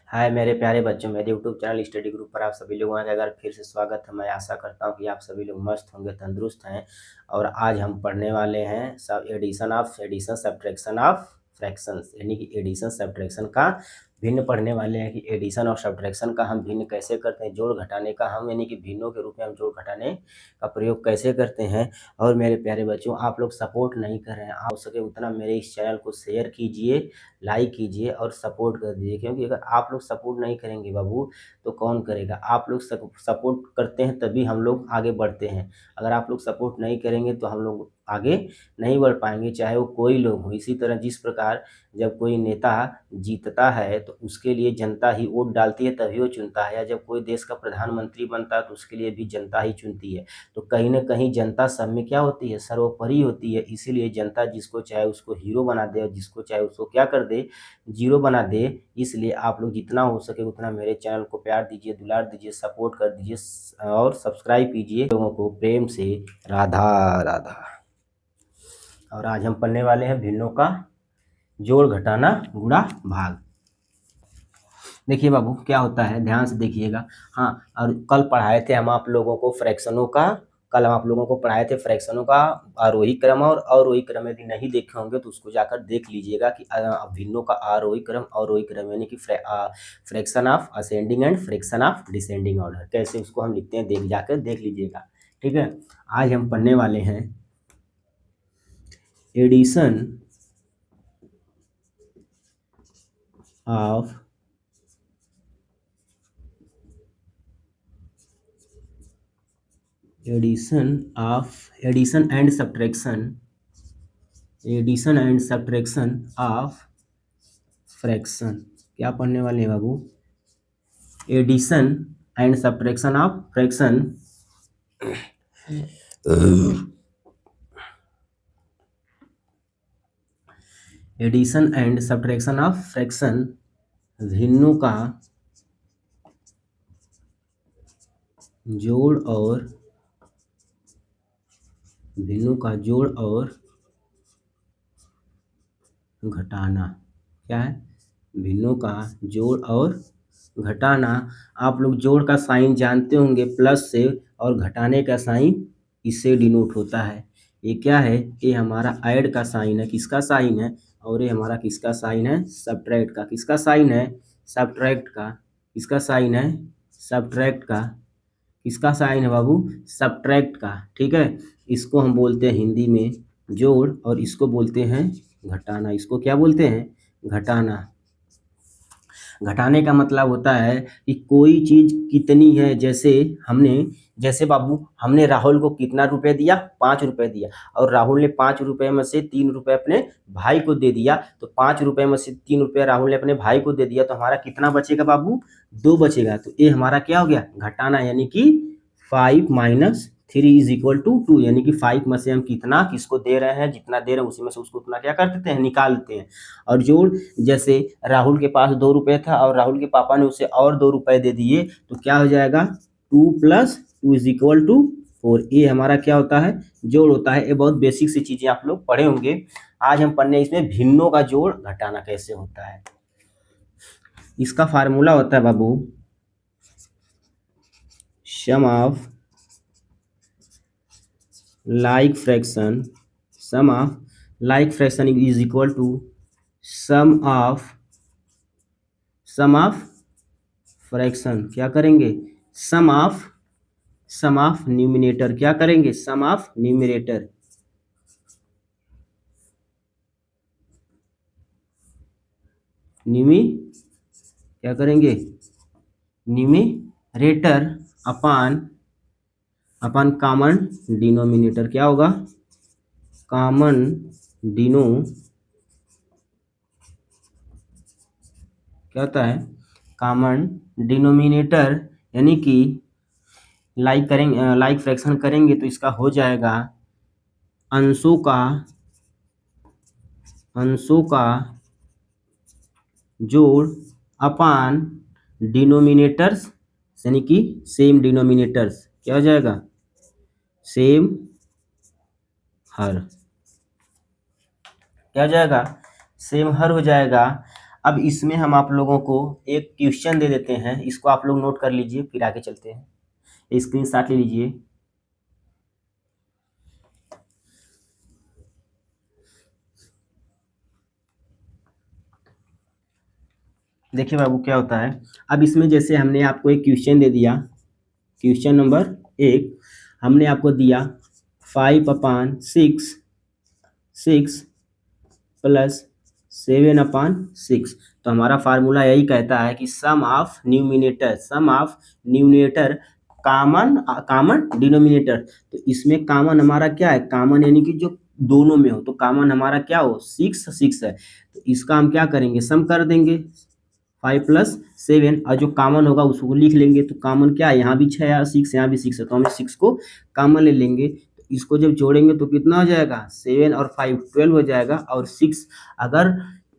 हाय मेरे प्यारे बच्चों, मेरे यूट्यूब चैनल स्टडी ग्रुप पर आप सभी लोगों का एक बार फिर से स्वागत है। मैं आशा करता हूं कि आप सभी लोग मस्त होंगे, तंदुरुस्त हैं। और आज हम पढ़ने वाले हैं सब एडिशन सब्ट्रैक्शन ऑफ फ्रैक्शंस, यानी कि एडिशन सब्ट्रैक्शन का भिन्न पढ़ने वाले हैं कि एडिशन और सब्ट्रैक्शन का हम भिन्न कैसे करते हैं, जोड़ घटाने का हम यानी कि भिन्नों के रूप में हम जोड़ घटाने का प्रयोग कैसे करते हैं। और मेरे प्यारे बच्चों, आप लोग सपोर्ट नहीं कर रहे हैं, हो सके उतना मेरे इस चैनल को शेयर कीजिए, लाइक कीजिए और सपोर्ट कर दीजिए, क्योंकि अगर आप लोग सपोर्ट नहीं करेंगे बाबू तो कौन करेगा। आप लोग सपोर्ट करते हैं तभी हम लोग आगे बढ़ते हैं। अगर आप लोग सपोर्ट नहीं करेंगे तो हम लोग आगे नहीं बढ़ पाएंगे, चाहे वो कोई लोग हो। इसी तरह जिस प्रकार जब कोई नेता जीतता है तो उसके लिए जनता ही वोट डालती है, तभी वो चुनता है। या जब कोई देश का प्रधानमंत्री बनता है तो उसके लिए भी जनता ही चुनती है। तो कहीं ना कहीं जनता सब में क्या होती है, सर्वोपरि होती है। इसीलिए जनता जिसको चाहे उसको हीरो बना दे और जिसको चाहे उसको क्या कर दे, जीरो बना दे। इसलिए आप लोग जितना हो सके उतना मेरे चैनल को प्यार दीजिए, दुलार दीजिए, सपोर्ट कर दीजिए और सब्सक्राइब कीजिए। लोगों को प्रेम से राधा राधा। और आज हम पढ़ने वाले हैं भिन्नों का जोड़ घटाना गुणा भाग। देखिए बाबू क्या होता है, ध्यान से देखिएगा। हाँ, और कल पढ़ाए थे हम आप लोगों को फ्रैक्शनों का। कल हम आप लोगों को पढ़ाए थे फ्रैक्शनों का आरोही क्रम और अवरोही क्रम। यदि नहीं देखे होंगे तो उसको जाकर देख लीजिएगा कि भिन्नों का आरोही क्रम अवरोही क्रम, यानी कि fraction of ascending and fraction of descending order कैसे उसको हम लिखते हैं, जाकर देख लीजिएगा। ठीक है, आज हम पढ़ने वाले हैं addition of addition and subtraction of fraction. क्या पढ़ने वाले हैं बाबू, addition and subtraction of fraction. Addition and subtraction of fraction, भिन्नों का जोड़ और घटाना। क्या है, भिन्नों का जोड़ और घटाना। आप लोग जोड़ का साइन जानते होंगे प्लस से, और घटाने का साइन इससे डिनोट होता है। ये क्या है, ये हमारा ऐड का साइन है, किसका साइन है, और ये हमारा किसका साइन है, सब्ट्रैक्ट का। किसका साइन है, सब्ट्रैक्ट का। किसका साइन है, सब्ट्रैक्ट का। किसका साइन है बाबू, सब्ट्रैक्ट का। ठीक है, इसको हम बोलते हैं हिंदी में जोड़ और इसको बोलते हैं घटाना। इसको क्या बोलते हैं, घटाना। घटाने का मतलब होता है कि कोई चीज कितनी है, जैसे बाबू हमने राहुल को कितना रुपए दिया, 5 रुपए दिया, और राहुल ने 5 रुपए में से 3 रुपए अपने भाई को दे दिया। तो 5 रुपए में से 3 रुपए राहुल ने अपने भाई को दे दिया, तो हमारा कितना बचेगा बाबू, 2 बचेगा। तो ये हमारा क्या हो गया, घटाना। यानी कि 5 - 3 = 2, यानी कि 5 में से हम कितना किसको दे रहे हैं, जितना दे रहे हैं उसी में से उसको उतना क्या कर देते हैं, निकाल देते हैं। और जोड़, जैसे राहुल के पास 2 रुपए था और राहुल के पापा ने उसे और 2 रुपए दे दिए, तो क्या हो जाएगा, 2 + 2 = 4। ये हमारा क्या होता है, जोड़ होता है। ये बहुत बेसिक सी चीजें आप लोग पढ़े होंगे। आज हम पढ़ने इसमें भिन्नों का जोड़ घटाना कैसे होता है। इसका फार्मूला होता है बाबू, sum of like fraction is equal to sum of fraction. क्या करेंगे, सम ऑफ न्यूमिनेटर। क्या करेंगे, सम ऑफ न्यूमिनेटर। क्या करेंगे, न्यूमिरेटर अपन कॉमन डिनोमिनेटर। क्या होगा, कॉमन डिनो क्या होता है, कॉमन डिनोमिनेटर। यानी कि लाइक फ्रैक्शन करेंगे तो इसका हो जाएगा अंशों का जोड़ अपान डिनोमिनेटर्स, यानी कि सेम डिनोमिनेटर्स। क्या हो जाएगा, सेम हर। क्या हो जाएगा, सेम हर हो जाएगा। अब इसमें हम आप लोगों को एक क्वेश्चन दे देते हैं, इसको आप लोग नोट कर लीजिए, फिर आगे चलते हैं। स्क्रीनशॉट ले लीजिए। देखिए बाबू क्या होता है, अब इसमें जैसे हमने आपको एक क्वेश्चन दे दिया, क्वेश्चन नंबर 1 हमने आपको दिया 5/6 प्लस 7/6। तो हमारा फार्मूला यही कहता है कि sum of numerator common denominator. तो इसमें कॉमन हमारा क्या है, कॉमन यानी कि जो दोनों में हो, तो कॉमन हमारा क्या हो 6 है। तो इसका हम क्या करेंगे, सम कर देंगे 5 + 7 और जो कॉमन होगा उसको लिख लेंगे। तो कॉमन क्या है, यहाँ भी 6 है, 6 यहाँ भी 6 है, तो हम 6 को कॉमन ले लेंगे। तो इसको जब जोड़ेंगे तो कितना हो जाएगा, 7 और 5 12 हो जाएगा, और 6 अगर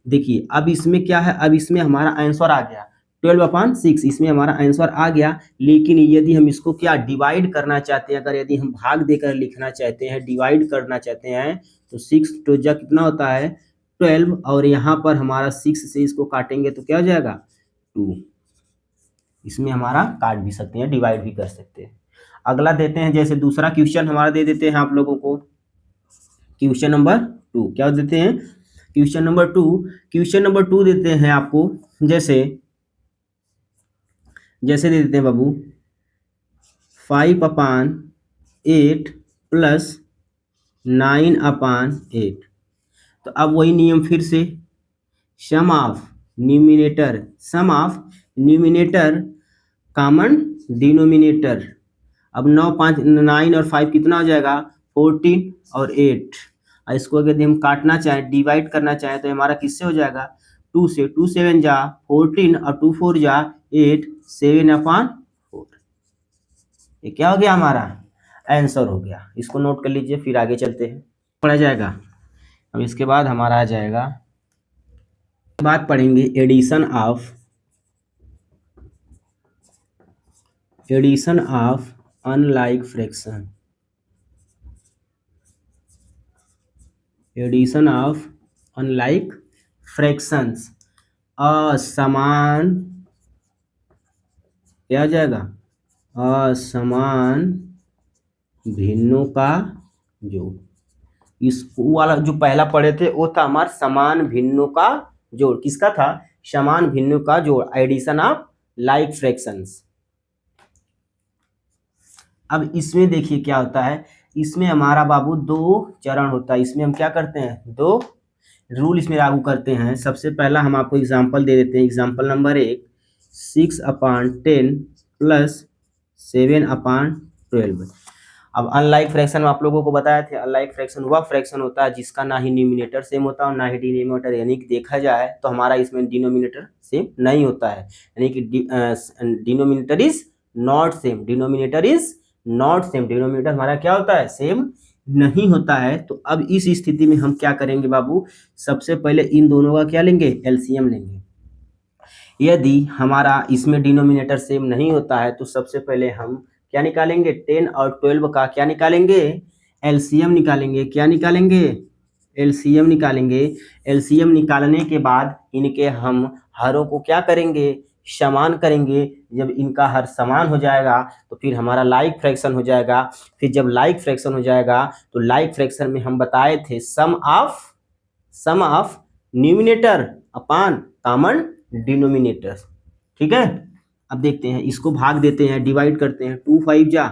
देखिए अब इसमें क्या है, अब इसमें हमारा आंसर आ गया 12/6, इसमें हमारा आंसर आ गया। लेकिन यदि हम इसको क्या डिवाइड करना चाहते हैं, अगर यदि हम भाग देकर लिखना चाहते हैं, डिवाइड करना चाहते हैं, तो 6 तो जा कितना होता है 12, और यहाँ पर हमारा 6 से इसको काटेंगे तो क्या हो जाएगा 2। इसमें हमारा काट भी सकते हैं, डिवाइड भी कर सकते हैं। अगला देते हैं, जैसे दूसरा क्वेश्चन हमारा दे देते हैं आप लोगों को, क्वेश्चन नंबर 2 क्या देते हैं, क्वेश्चन नंबर 2 देते हैं आपको, जैसे दे देते हैं बाबू 5/8 प्लस 9/8। तो अब वही नियम फिर से, सम ऑफ न्यूमिनेटर कॉमन डिनोमिनेटर। अब 9 और 5 कितना हो जाएगा 14 और 8। और इसको अगर हम काटना चाहें, डिवाइड करना चाहें, तो हमारा किससे हो जाएगा 2 से। 2 7 जा 14 और 2 4 जा 8, 7/4। ये क्या हो गया, हमारा आंसर हो गया। इसको नोट कर लीजिए, फिर आगे चलते हैं, पढ़ा जाएगा। अब इसके बाद हमारा आ जाएगा, बात पढ़ेंगे addition of unlike fraction. Addition of unlike fractions, असमान, क्या आ जाएगा असमान भिन्नों का जोड़। इस वाला जो पहला पढ़े थे वो था हमारा समान भिन्नों का जोड़। किसका था, समान भिन्नों का जोड़, एडिशन ऑफ लाइक फ्रैक्शंस। अब इसमें देखिए क्या होता है, इसमें हमारा बाबू 2 चरण होता है। इसमें हम क्या करते हैं, 2 रूल इसमें लागू करते हैं। सबसे पहला हम आपको एग्जांपल दे देते हैं, एग्जांपल नंबर 1 6/10 प्लस 7/12। अब अनलाइक फ्रैक्शन आप लोगों को बताया थे, अनलाइक फ्रैक्शन वह फ्रैक्शन होता है जिसका ना ही न्यूमिनेटर सेम होता है और ना ही डिनोमिनेटर, यानी कि देखा जाए तो हमारा इसमें डिनोमिनेटर सेम नहीं होता है, यानी कि denominator is not same, denominator हमारा क्या होता है, सेम नहीं होता है। तो अब इस स्थिति में हम क्या करेंगे बाबू, सबसे पहले इन दोनों का क्या लेंगे, एलसीएम लेंगे। यदि हमारा इसमें डिनोमिनेटर सेम नहीं होता है तो सबसे पहले हम क्या निकालेंगे, 10 और 12 का क्या निकालेंगे, एलसीएम निकालेंगे। क्या निकालेंगे, एलसीएम निकालेंगे। एलसीएम निकालने के बाद इनके हम हरों को क्या करेंगे, समान करेंगे। जब इनका हर समान हो जाएगा तो फिर हमारा लाइक फ्रैक्शन हो जाएगा। फिर जब लाइक फ्रैक्शन हो जाएगा तो लाइक फ्रैक्शन में हम बताए थे sum of numerator upon common denominator. ठीक है, अब देखते हैं, इसको भाग देते हैं, डिवाइड करते हैं। 2 5 जा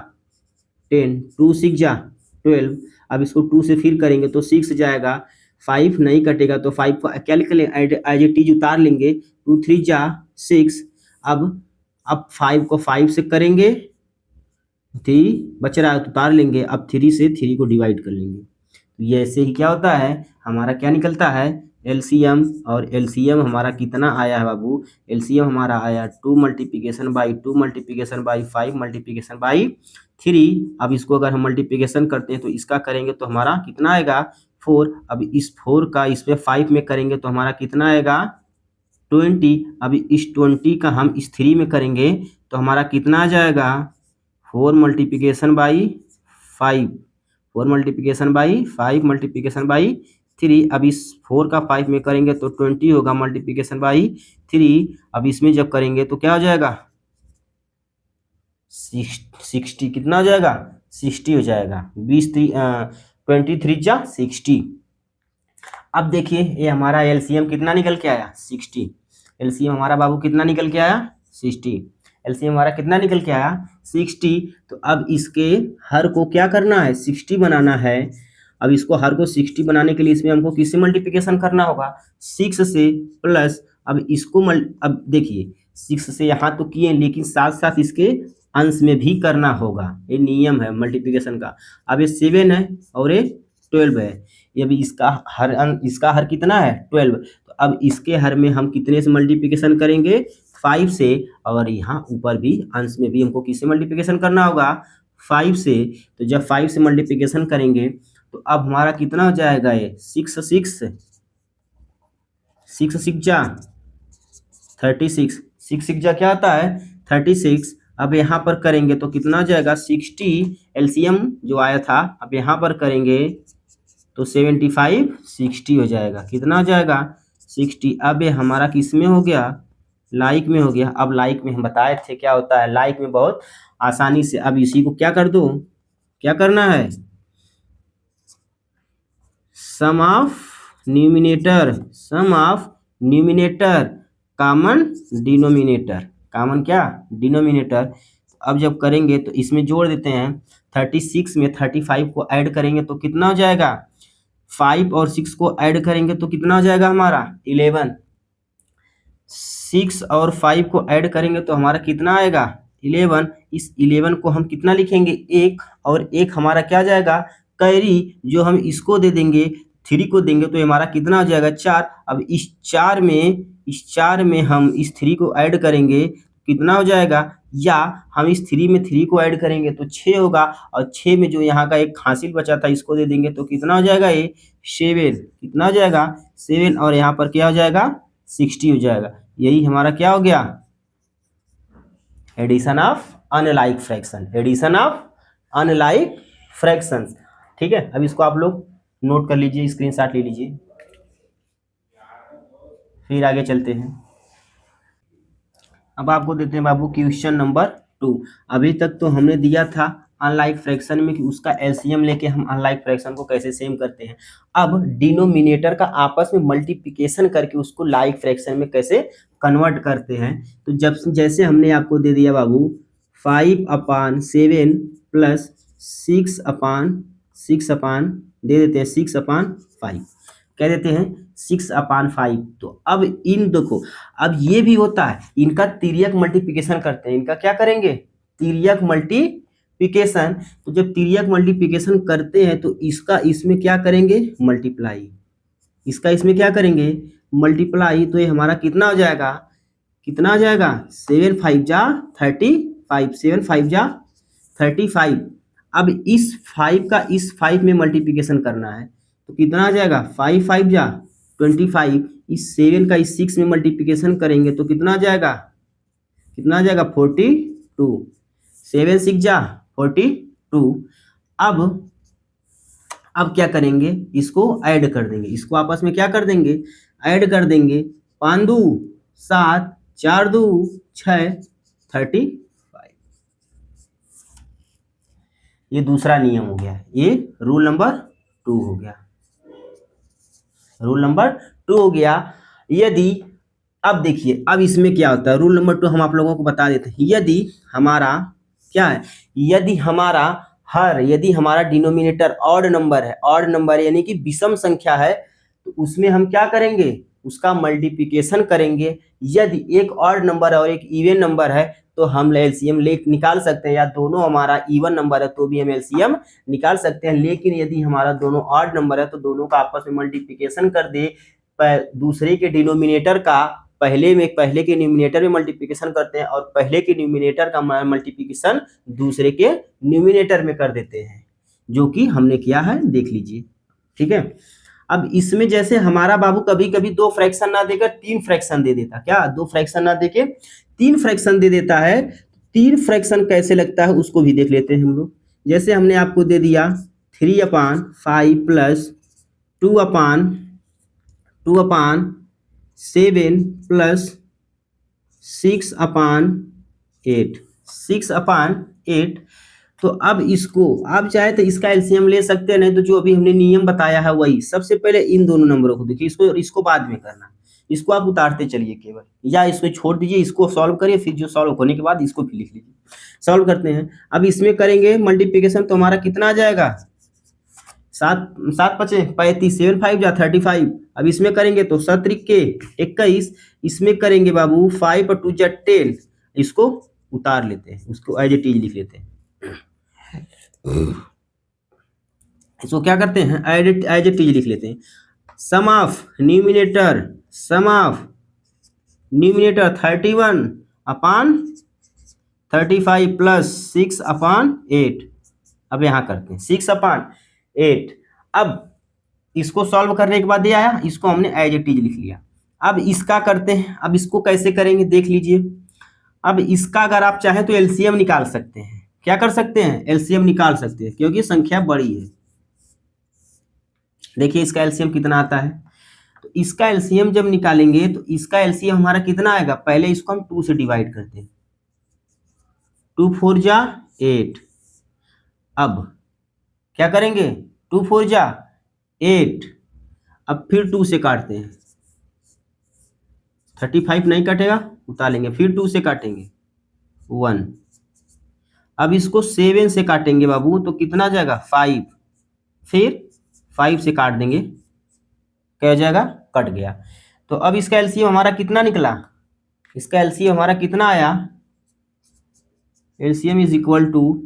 10, 2 6 जा 12। अब इसको 2 से फिर करेंगे तो 6 जाएगा, 5 नहीं कटेगा तो 5 को क्या लिख लेंगे, एज इट इज उतार लेंगे। 2 3 जा 6। अब 5 को 5 से करेंगे, 3 बच रहा है तो उतार लेंगे। अब 3 से 3 को डिवाइड कर लेंगे। तो ये ऐसे ही क्या होता है, हमारा क्या निकलता है एलसीएम। और एलसीएम हमारा कितना आया है बाबू, एलसीएम हमारा आया 2 multiplication by 2 multiplication by 5 multiplication by 3। अब इसको अगर हम मल्टीप्लिकेशन करते हैं तो इसका करेंगे तो हमारा कितना आएगा 4। अब इस 4 का इस पे 5 में करेंगे तो हमारा कितना आएगा 20। अब इस 20 का हम इस 3 में करेंगे तो हमारा कितना आ जाएगा 4 multiplication by 5, 4 multiplication by 5 multiplication by 3, अब इस 4 का 5 में करेंगे तो 20 होगा, मल्टीप्लिकेशन बाई 3। अब इसमें जब करेंगे तो क्या हो जाएगा, 60, कितना हो जाएगा, 60 हो जाएगा। 23 जा 60। अब देखिए ये हमारा एलसीएम कितना निकल के आया, 60। एलसीएम हमारा बाबू कितना निकल के आया, 60। एलसीएम हमारा कितना निकल के आया, 60। तो अब इसके हर को क्या करना है, 60 बनाना है। अब इसको हर को 60 बनाने के लिए इसमें हमको किससे मल्टीप्लिकेशन करना होगा, 6 से, प्लस अब इसको अब देखिए 6 से यहाँ तो किए, लेकिन साथ साथ इसके अंश में भी करना होगा, ये नियम है मल्टीप्लिकेशन का। अब ये 7 है और ये 12 है, ये भी इसका हर कितना है, 12। तो अब इसके हर में हम कितने से मल्टीप्लिकेशन करेंगे, 5 से, और यहाँ ऊपर भी अंश में भी हमको किससे मल्टीप्लिकेशन करना होगा, 5 से। तो जब 5 से मल्टीप्लिकेशन करेंगे तो अब हमारा कितना हो जाएगा, ये 6 जा 36, 6 जा क्या होता है, 36। अब यहाँ पर करेंगे तो कितना हो जाएगा, 60 एलसीएम जो आया था, अब यहाँ पर करेंगे तो 75, 60 हो जाएगा, कितना हो जाएगा, 60। अब ये हमारा किस में हो गया, लाइक में हो गया। अब लाइक में हम बताए थे क्या होता है, लाइक में बहुत आसानी से, अब इसी को क्या कर दो, क्या करना है, sum of numerator, sum of numerator common denominator, common क्या, डिनोमिनेटर। अब जब करेंगे तो इसमें जोड़ देते हैं, 36 में 35 को ऐड करेंगे तो कितना हो जाएगा, 5 और 6 को ऐड करेंगे तो कितना हो जाएगा हमारा, 11। 6 और 5 को ऐड करेंगे तो हमारा कितना आएगा, 11। इस 11 को हम कितना लिखेंगे, 1, और 1 हमारा क्या जाएगा, कैरी, जो हम इसको दे देंगे, 3 को देंगे तो हमारा कितना हो जाएगा, 4। अब इस 4 में हम इस 3 को ऐड करेंगे कितना हो जाएगा, या हम इस 3 में 3 को ऐड करेंगे तो 6 होगा, और 6 में जो यहाँ का एक हासिल बचा था इसको दे देंगे तो कितना हो जाएगा, ये 7, कितना हो जाएगा, 7, और यहाँ पर क्या हो जाएगा, 60 हो जाएगा। यही हमारा क्या हो गया, addition of unlike fraction, addition of unlike fractions. ठीक है, अब इसको आप लोग नोट कर लीजिए, स्क्रीनशॉट ले लीजिए, फिर आगे चलते हैं। अब आपको देते हैं बाबू क्वेश्चन नंबर 2। अभी तक तो हमने दिया था अनलाइक फ्रैक्शन में कि उसका एलसीएम लेके हम अनलाइक फ्रैक्शन को कैसे सेम करते हैं। अब डिनोमिनेटर का आपस में मल्टीप्लिकेशन करके उसको लाइक फ्रैक्शन में कैसे कन्वर्ट करते हैं। तो जब जैसे हमने आपको दे दिया बाबू 5/7 प्लस 6/6 दे देते हैं 6/5, कह देते हैं 6/5। तो अब इन देखो, अब ये भी होता है, इनका तिर्यक मल्टीप्लिकेशन करते हैं, इनका क्या करेंगे, तिर्यक मल्टीप्लिकेशन। तो जब तिर्यक मल्टीप्लिकेशन करते हैं तो इसका इसमें क्या करेंगे, मल्टीप्लाई, इसका इसमें क्या करेंगे, मल्टीप्लाई। तो ये हमारा कितना हो जाएगा, कितना आ जाएगा, 7×5 जा 35, 7×5 जा 35। अब इस 5 का इस 5 में मल्टीप्लिकेशन करना है तो कितना आ जाएगा, 5×5 जा 25। इस 7 का इस 6 में मल्टीप्लिकेशन करेंगे तो कितना आ जाएगा, कितना आ जाएगा, 42। 7×6 जा 42। अब क्या करेंगे, इसको ऐड कर देंगे, इसको आपस में क्या कर देंगे, ऐड कर देंगे। 5×2 7, 4×2 6, 35। ये दूसरा नियम हो गया, ये रूल नंबर 2 हो गया, रूल नंबर 2 हो गया। यदि अब देखिए, अब इसमें क्या होता है, रूल नंबर 2 हम आप लोगों को बता देते हैं। यदि हमारा क्या है, यदि हमारा डिनोमिनेटर ऑड नंबर है, ऑड नंबर यानी कि विषम संख्या है, तो उसमें हम क्या करेंगे, उसका मल्टीप्लिकेशन करेंगे। यदि एक ऑड नंबर है और एक इवन नंबर है तो हम एलसीएम निकाल सकते हैं, या दोनों हमारा इवन नंबर है तो भी हम एलसीएम निकाल सकते हैं। लेकिन यदि हमारा दोनों ऑड नंबर है तो दोनों का आपस में मल्टीप्लिकेशन कर दे, दूसरे के डिनोमिनेटर का पहले के न्यूमिनेटर में मल्टीप्लिकेशन करते हैं और पहले के न्यूमिनेटर का मल्टीप्लिकेशन दूसरे के न्यूमिनेटर में कर देते हैं, जो कि हमने किया है, देख लीजिए। ठीक है, अब इसमें जैसे हमारा बाबू कभी कभी 2 फ्रैक्शन ना देकर 3 फ्रैक्शन दे देता, क्या 2 फ्रैक्शन ना देके 3 फ्रैक्शन दे देता है। 3 फ्रैक्शन कैसे लगता है उसको भी देख लेते हैं हम लोग। जैसे हमने आपको दे दिया 3/5 प्लस 2/7 प्लस 6/8, 6/8। तो अब इसको आप चाहे तो इसका एलसीएम ले सकते हैं, नहीं तो जो अभी हमने नियम बताया है वही। सबसे पहले इन दोनों नंबरों को देखिए, इसको बाद में करना, इसको आप उतारते चलिए केवल, या इसको छोड़ दीजिए, इसको सॉल्व करिए, फिर जो सॉल्व होने के बाद इसको फिर लिख लीजिए। सॉल्व करते हैं। अब इसमें करेंगे मल्टीप्लिकेशन, तो हमारा कितना आ जाएगा, 7 7 5 35, 7 5 जा 35। अब इसमें करेंगे तो 7 त्रिके 21, इसमें करेंगे बाबू 5 और 2 जा 10, इसको उतार लेते हैं, उसको एज इट इज लिख लेते हैं। इसको क्या करते हैं, एज इट इज लिख लेते हैं। सम ऑफ न्यूमिनेटर 31/35 प्लस 6/8। अब यहाँ करते हैं 6/8। अब इसको सॉल्व करने के बाद ये आया, इसको हमने एज इट इज लिख लिया। अब इसका करते हैं। अब इसको कैसे करेंगे देख लीजिए। अब इसका अगर आप चाहें तो एलसीएम निकाल सकते हैं। क्या कर सकते हैं, एलसीएम निकाल सकते हैं, क्योंकि संख्या बड़ी है। देखिए इसका एलसीएम कितना आता है। तो इसका एलसीएम जब निकालेंगे तो इसका एलसीएम हमारा कितना आएगा, पहले इसको हम 2 से डिवाइड करते हैं, 2 4 जा 8। अब क्या करेंगे, 2 4 जा 8। अब फिर 2 से काटते हैं, 35 नहीं कटेगा, उतार लेंगे, फिर 2 से काटेंगे 1। अब इसको 7 से काटेंगे बाबू, तो कितना जाएगा 5, फिर 5 से काट देंगे, क्या हो जाएगा, कट गया। तो अब इसका एलसीएम हमारा कितना निकला, इसका एलसीएम हमारा कितना आया, LCM is equal to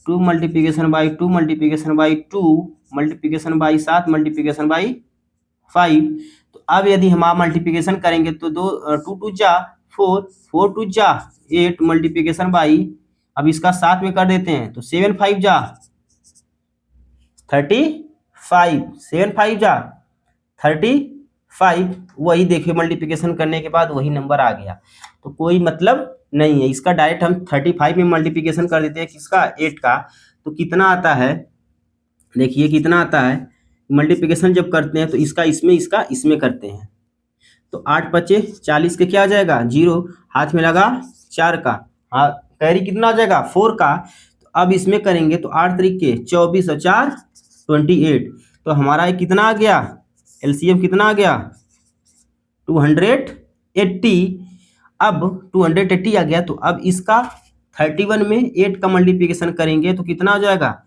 2 multiplication by 2 multiplication by 2 multiplication by 7 multiplication by 5। तो अब यदि हम आप मल्टीप्लिकेशन करेंगे तो 2 2 जा 4, 4 2 जा 8 मल्टीप्लिकेशन बाई, अब इसका 7 में कर देते हैं तो 7 5 जा 35, 7 5 जा 35। वही देखिए मल्टीप्लिकेशन करने के बाद वही नंबर आ गया, तो कोई मतलब नहीं है इसका। डायरेक्ट हम 35 में मल्टीप्लिकेशन कर देते हैं किसका, 8 का, तो कितना आता है, देखिए कितना आता है। मल्टीप्लिकेशन जब करते हैं तो इसका इसमें करते हैं, तो 8 पचे 40 के क्या आ जाएगा, 0, हाथ में लगा 4 का, हाँ कैरी कितना आ जाएगा 4 का। तो अब इसमें करेंगे तो 8 तरीके 24 और 4 28। तो हमारा कितना आ गया, एलसीएम कितना आ गया 280। अब 280 आ गया, तो अब इसका 31 में 8 का मल्टीप्लिकेशन करेंगे तो कितना आ जाएगा,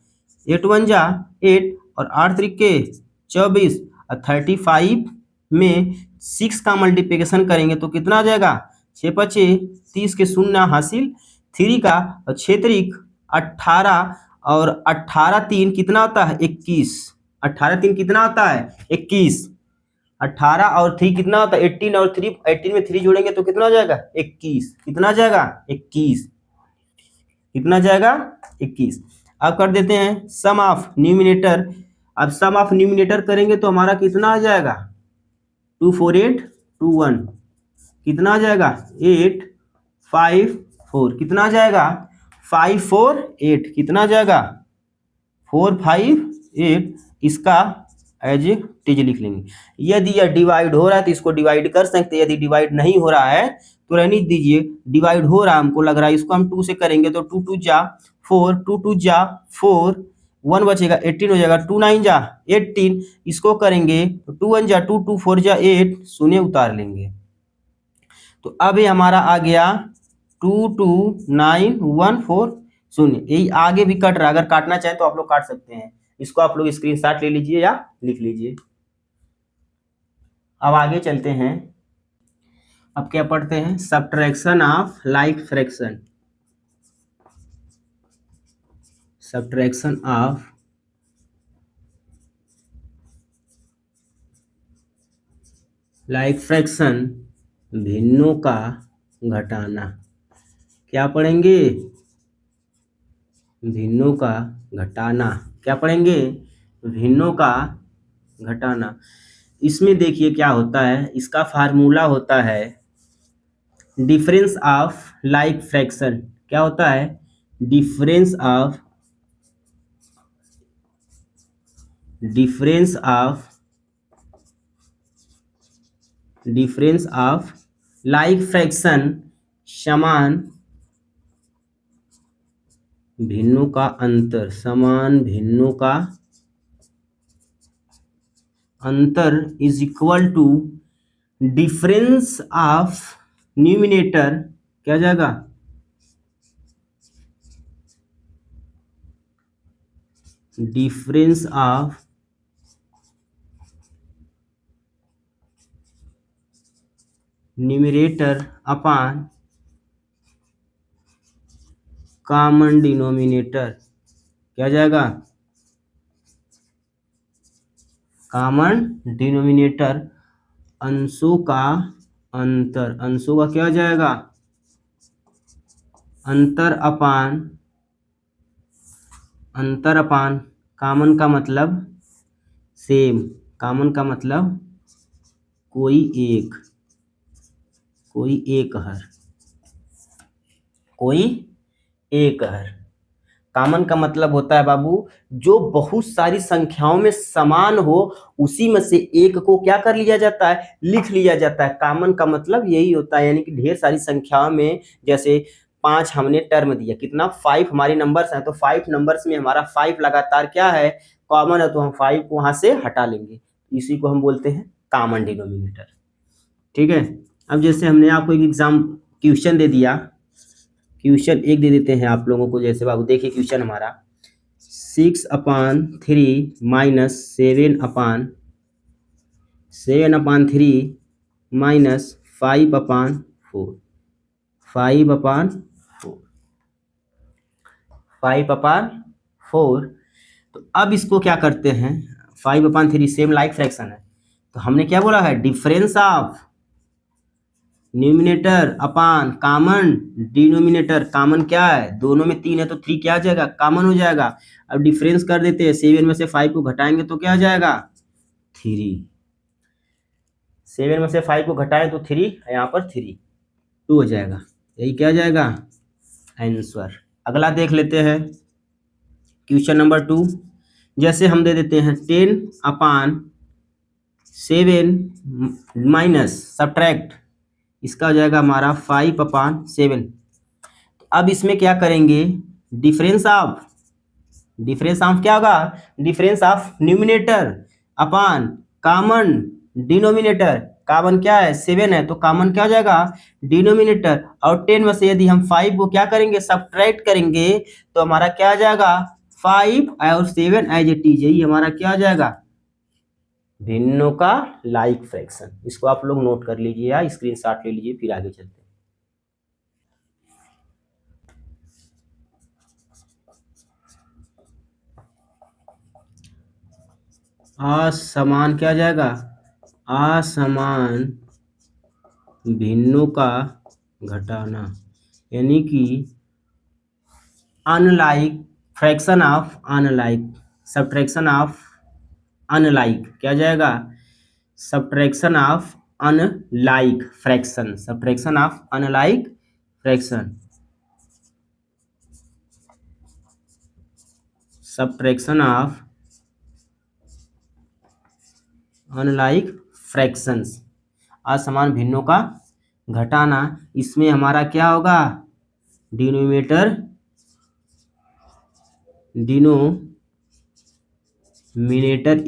8 1 जा 8 और 8 तरीके 24 और 35 में 6 का मल्टीप्लिकेशन करेंगे तो कितना आ जाएगा, 6 पचे 30 के शून्य हासिल 3 का, और 6 तरीक 18 और 18 3 कितना होता है 21, 18 3 कितना होता है 21, 18 और 3 कितना होता है 18, और 3 18 में 3 जोड़ेंगे तो कितना हो जाएगा 21, कितना जाएगा 21, कितना जाएगा 21। अब कर देते हैं सम ऑफ न्यूमिनेटर। अब सम ऑफ न्यूमिनेटर करेंगे तो हमारा कितना आ जाएगा 2 4 8 2 1, कितना आ जाएगा 8 5 4, कितना आ जाएगा 5 4 8, कितना आ जाएगा 4 5 8। इसका एज इट इज लिख लेंगे। यदि यह डिवाइड हो रहा है तो इसको डिवाइड कर सकते हैं, यदि डिवाइड नहीं हो रहा है तो रहने दीजिए। डिवाइड हो रहा है हमको लग रहा है, इसको हम 2 से करेंगे तो 2 2 जा 4, 2 2 जा 4, 1 बचेगा 18 हो जाएगा, 2 9 जा 18, इसको करेंगे तो 2 1 जा 2, 2 4 जा 8, शून्य उतार लेंगे। तो अब ये हमारा आ गया 2 2 9 1 4 शून्य। यही आगे भी कट रहा है, अगर काटना चाहें तो आप लोग काट सकते हैं। इसको आप लोग स्क्रीनशॉट ले लीजिए या लिख लीजिए। अब आगे चलते हैं। अब क्या पढ़ते हैं, subtraction of like fraction. Subtraction of like fraction, भिन्नों का घटाना। क्या पढ़ेंगे, भिन्नों का घटाना। क्या पढ़ेंगे, भिन्नों का घटाना। इसमें देखिए क्या होता है, इसका फार्मूला होता है डिफरेंस ऑफ लाइक फ्रैक्शन। क्या होता है, difference of difference of like fraction, समान भिन्नों का अंतर, समान भिन्नों का अंतर is equal to difference of numerator, क्या हो जाएगा, difference of numerator upon common denominator, क्या जाएगा, कॉमन डिनोमिनेटर अंशों का अंतर, अंशों का क्या हो जाएगा, अंतर अपान, अंतर अपान कॉमन का मतलब सेम, कॉमन का मतलब कोई एक, कोई एक हर, कोई एक हर। कॉमन का मतलब होता है बाबू जो बहुत सारी संख्याओं में समान हो, उसी में से एक को क्या कर लिया जाता है, लिख लिया जाता है। कॉमन का मतलब यही होता है, यानी कि ढेर सारी संख्याओं में, जैसे 5 हमने टर्म दिया, कितना 5 हमारे नंबर्स हैं, तो 5 नंबर्स में हमारा 5 लगातार क्या है, कॉमन है, तो हम 5 को वहां से हटा लेंगे, इसी को हम बोलते हैं कॉमन डिनोमिनेटर। ठीक है, अब जैसे हमने आपको एक एग्जाम क्वेश्चन दे दिया, क्वेश्चन एक दे देते हैं आप लोगों को। जैसे बाबू देखिए क्वेश्चन हमारा 6/3 माइनस 7/3 माइनस 5/4, 5/4। तो अब इसको क्या करते हैं, 5/3 सेम लाइक फ्रैक्शन है, तो हमने क्या बोला है, difference of numerator upon common denominator. Common क्या है, दोनों में 3 है तो 3 क्या आ जाएगा, कॉमन हो जाएगा। अब डिफरेंस कर देते हैं, 7 में से 5 को घटाएंगे तो क्या आ जाएगा, 3। 7 में से 5 को घटाएं तो 3, यहाँ पर 3 2 हो जाएगा, यही क्या आ जाएगा आंसर। अगला देख लेते हैं क्वेश्चन नंबर 2। जैसे हम दे देते हैं 10/7 माइनस सब्ट्रैक्ट, इसका हो जाएगा हमारा 5/7। तो अब इसमें क्या करेंगे, डिफरेंस ऑफ क्या होगा, difference of numerator upon common denominator. Common क्या है, 7 है, तो कॉमन क्या हो जाएगा, डिनोमिनेटर। और 10 में से यदि हम 5 को क्या करेंगे, सब्ट्रैक्ट करेंगे, तो हमारा क्या आ जाएगा 5 और 7 एज इट इज, यही हमारा क्या आ जाएगा, भिन्नों का लाइक फ्रैक्शन। इसको आप लोग नोट कर लीजिए या स्क्रीनशॉट ले लीजिए, फिर आगे चलते हैं। असमान क्या जाएगा, असमान भिन्नों का घटाना, यानी कि unlike fraction of unlike, subtraction of unlike, क्या जाएगा, subtraction of unlike fraction, subtraction of unlike fraction, subtraction of unlike fractions, असमान भिन्नों का घटाना। इसमें हमारा क्या होगा, denominator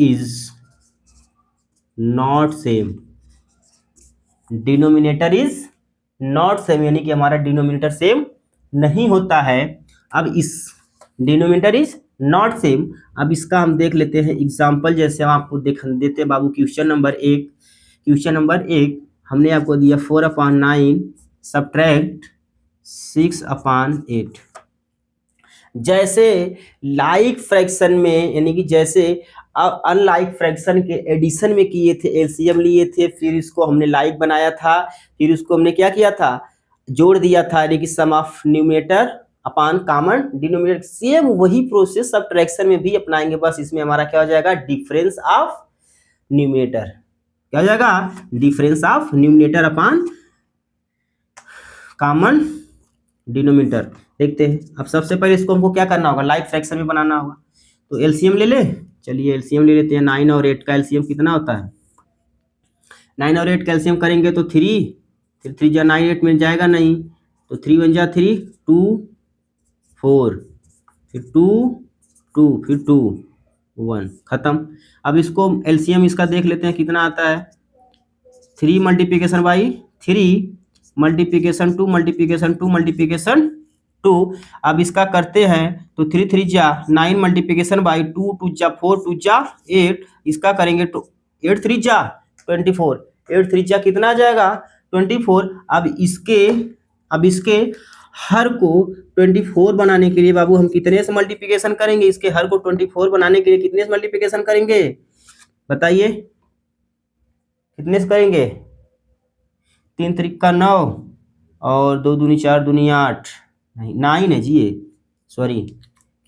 is not same, denominator is not same, यानी कि हमारा डिनोमिनेटर सेम नहीं होता है। अब इस डिनोमिनेटर इज नॉट सेम, अब इसका हम देख लेते हैं एग्जाम्पल। जैसे हम आपको देख देते हैं बाबू क्वेश्चन नंबर 1 हमने आपको दिया 4/9 सब्ट्रैक्ट 6/8। जैसे लाइक फ्रैक्शन में, यानी कि जैसे अनलाइक फ्रैक्शन के एडिशन में किए थे, एलसीएम लिए थे, फिर इसको हमने लाइक बनाया था, फिर उसको हमने क्या किया था, जोड़ दिया था, यानी कि sum of numerator upon common denominator. Same वही प्रोसेस सब्ट्रैक्शन में भी अपनाएंगे, बस इसमें हमारा क्या हो जाएगा, डिफरेंस ऑफ न्यूमरेटर, क्या हो जाएगा, difference of numerator upon common denominator. देखते हैं, अब सबसे पहले इसको हमको क्या करना होगा, लाइक फ्रैक्शन में बनाना होगा, तो एलसीएम ले ले, चलिए एलसीएम ले लेते हैं। 9 और 8 का एलसीएम कितना होता है, 9 और 8 कैल्शियम करेंगे तो 3, फिर 3 जा 9, 8 मिल जाएगा नहीं, तो 3 1 जा 3, 2 4, फिर 2 2, फिर 2 1, खत्म। अब इसको एलसीएम इसका देख लेते हैं कितना आता है। 3 multiplication by 3 multiplication 2 multiplication 2 multiplication 2। अब इसका करते हैं तो 3 3 जा 9 मल्टीप्लिकेशन बाई 2 2 जा 4 2 जा 8, इसका करेंगे तो 8 3 जा 24, 8 3 जा कितना आ जाएगा 24। अब इसके हर को 24 बनाने के लिए बाबू हम कितने से मल्टीप्लिकेशन करेंगे, इसके हर को 24 बनाने के लिए कितने से मल्टीप्लिकेशन करेंगे बताइए, कितने से करेंगे। 3 3 9 और 2 दूनी 4 दूनी 8, नहीं 9 है जी, ये सॉरी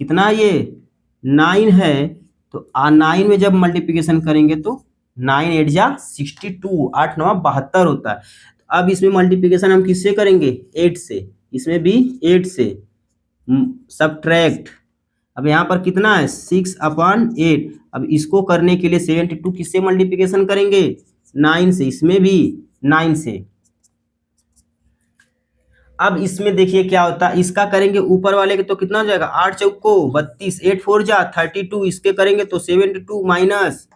कितना ये 9 है। तो 9 में जब मल्टीप्लिकेशन करेंगे तो 9 8 जा 62, 8 9 72 होता है। अब इसमें मल्टीप्लिकेशन हम किससे करेंगे 8 से, इसमें भी 8 से सब्ट्रैक्ट। अब यहाँ पर कितना है 6/8। अब इसको करने के लिए 72 किससे मल्टीप्लिकेशन करेंगे 9 से, इसमें भी 9 से। अब इसमें देखिए क्या होता है, इसका करेंगे ऊपर वाले के तो कितना हो जाएगा 8 चौको 32, 8 4 जा 32, इसके करेंगे तो 72 माइनस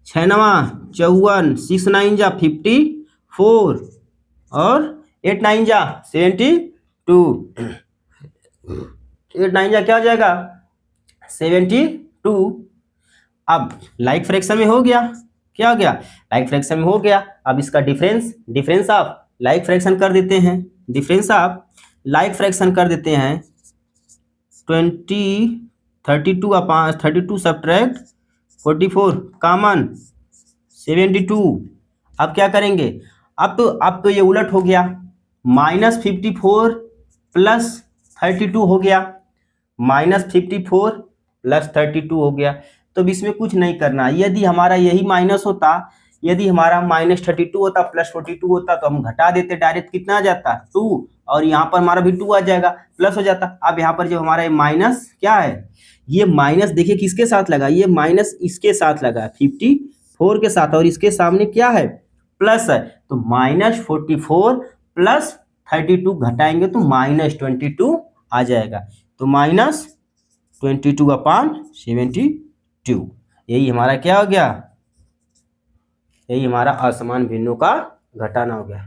6 9 54, 6 9 जा 54 और 8 9 जा 72, 8 9 जा क्या हो जाएगा 72। अब लाइक फ्रैक्शन में हो गया, क्या हो गया लाइक फ्रैक्शन में हो गया। अब इसका डिफरेंस ऑफ लाइक फ्रैक्शन कर देते हैं, डिफरेंस ऑफ लाइक फ्रैक्शन कर देते हैं 32 सब्ट्रैक्ट 44 कॉमन 72। अब क्या करेंगे, अब तो ये उलट हो गया, -54 प्लस 32 हो गया, -54 प्लस 32 हो गया। तो अब इसमें कुछ नहीं करना, यदि हमारा यही माइनस होता, यदि हमारा -32 होता प्लस 42 होता तो हम घटा देते, डायरेक्ट कितना आ जाता 2, और यहाँ पर हमारा भी 2 आ जाएगा, प्लस हो जाता। अब यहाँ पर जो हमारा माइनस क्या है, ये माइनस देखिए किसके साथ लगा, ये माइनस इसके साथ लगा 54 के साथ, और इसके सामने क्या है प्लस है, तो -44 प्लस 32 घटाएंगे तो -22 आ जाएगा, तो -22/72। यही हमारा क्या हो गया, यही हमारा असमान भिन्नों का घटाना हो गया।